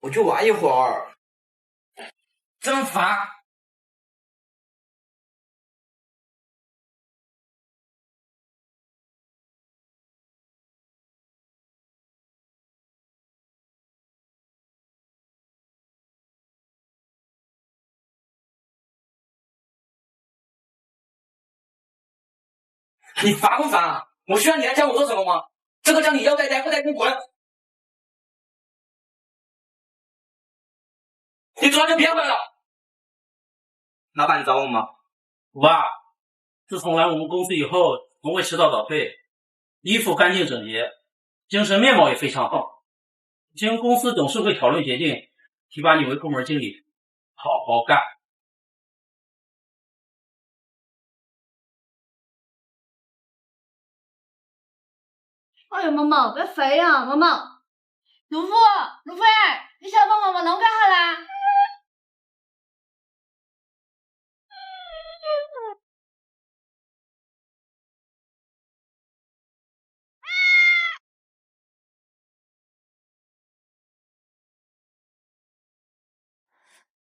我去玩一会儿。真烦！你烦不烦啊？我需要你来教我做什么吗？这个叫你要带带，不带给我滚！你走了就别回来了。老板，你找我吗？哇，自从来我们公司以后，从未迟到早退，衣服干净整洁，精神面貌也非常好。经公司董事会讨论决定，提拔你为部门经理，好好干。哎呦，毛毛，别飞啊，毛毛！陆飞儿，你想把毛毛弄干哈啦？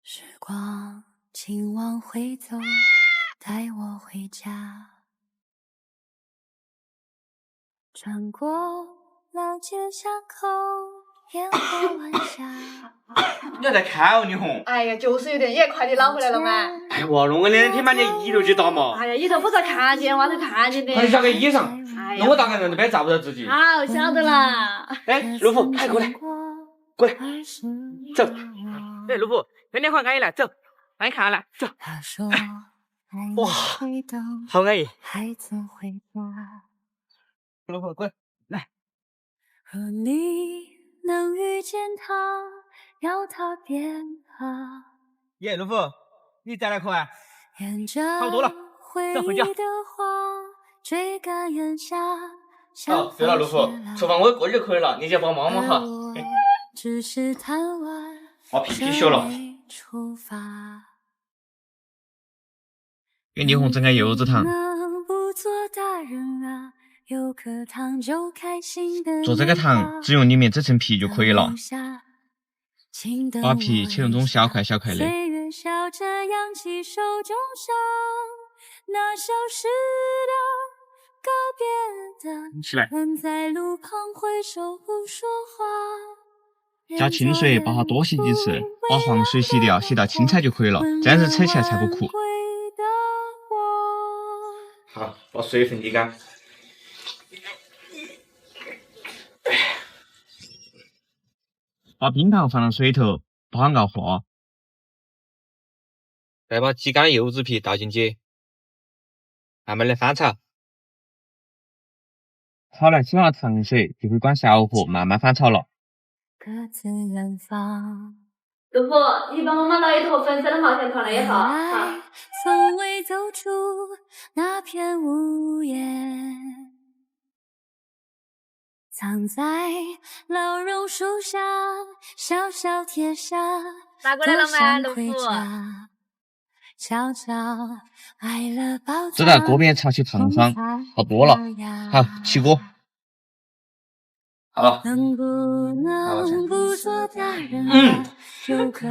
时光，请往回走，带我回家。穿过老街巷口，烟火晚霞。你还在看哦，李红？哎呀，就是有点眼，快点捞回来了嘛！哎哇，弄个2天把你衣都去打嘛！哎呀，里头不是看见，外头看见的。快去找个衣裳，哎呀，那我大概人这边找不到自己。好，晓得了。哎，陆甫，快过来，过来，走。哎，陆甫，那天好安逸来，走，帮你看下来，走。哇，好安逸。陆甫，过来，来。若你能遇见他，要他变好。耶，陆甫，你再来颗啊？差不多了，走回家。追赶人家。哦，对了，陆甫，厨房我过去就可以了，你就帮忙忙哈。只是贪玩。我脾气小了。给李红整个柚子糖。做这个糖只用里面这层皮就可以了，把皮切成这种小块小块的。起来，加清水把它多洗几次，把黄水洗掉，洗到清彩就可以了，这样子扯起来才不苦。好，把水分沥干。把冰糖放到水头，把它熬化。再把挤干的柚子皮倒进去，慢慢的翻炒。炒来起码糖水就会关小火，慢慢翻炒了。陆甫，你帮妈妈捞一坨粉色的毛线团来也好。从未走出那片屋檐，藏在老榕树下，小小贴下。拿过来了吗，陆甫？悄悄挨了包。这在锅边炒起糖霜，好多了。好，起锅。好了。能不能不做大人？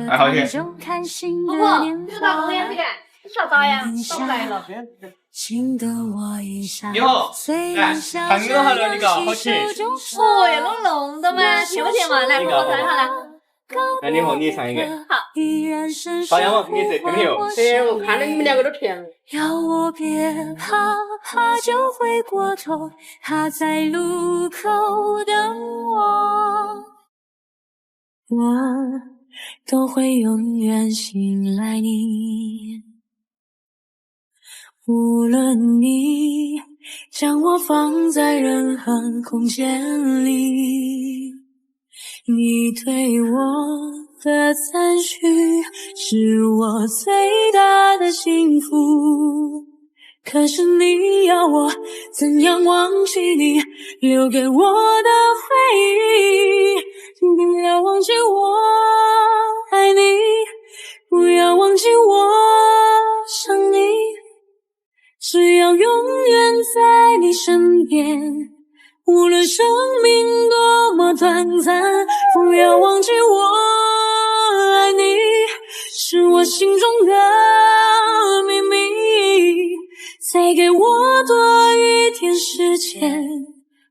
还好些。陆甫，这个大红眼皮干，你啥咋呀？倒不来了。你好，来，糖弄好了，你个好吃。哦呀，弄的嘛，甜不甜嘛？来，帮我尝一下来。来，李红，你尝一个。好。大洋王给你吃，肯定有。对，我看着你们2个都甜。要我别怕，怕就回过头，他在路口等我，我都会永远信赖你。无论你将我放在任何空间里，你对我的赞许是我最大的幸福。可是你要我怎样忘记你留给我的回忆？不要忘记我爱你，不要忘记我想你，只要永远在你身边，无论生命多么短暂，不要忘记我是我心中的秘密，再给我多一点时间，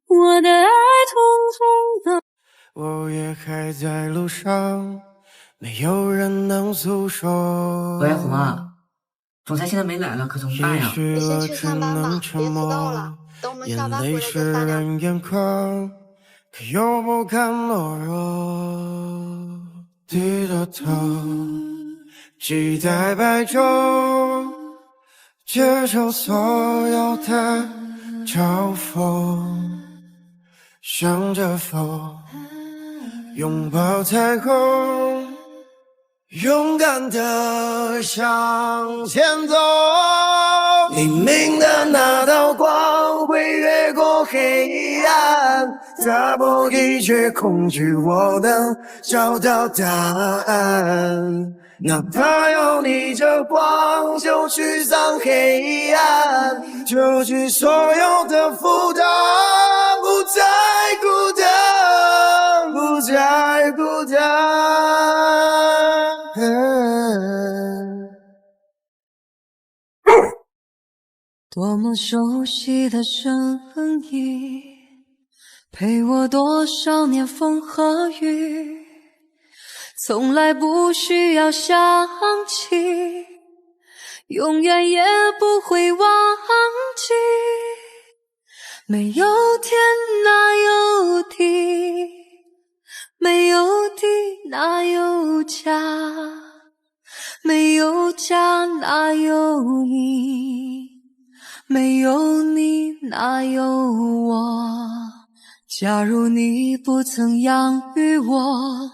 我的爱统统的。我也还在路上，没有人能诉说。喂，红啊，总裁现在没来了，可怎么办呀？也许我只能沉默，眼泪湿润眼眶，可又不敢懦弱。低着头，期待白昼，接受所有的嘲讽，向着风，拥抱彩虹，勇敢地向前走。黎明的那道光会越过黑暗，打破一切恐惧，我能找到答案。哪怕要逆着光，就驱散黑暗，丢弃所有的负担，不再孤单，不再孤单。多么熟悉的声音，陪我多少年风和雨，从来不需要想起，永远也不会忘记。没有天哪有地，没有地哪有家，没有家哪有你，没有你哪有我。假如你不曾养育我，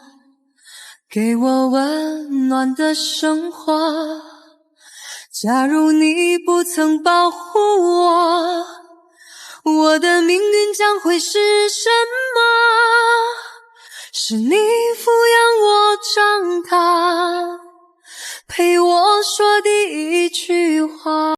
给我温暖的生活，假如你不曾保护我，我的命运将会是什么？是你抚养我长大，陪我说第一句话。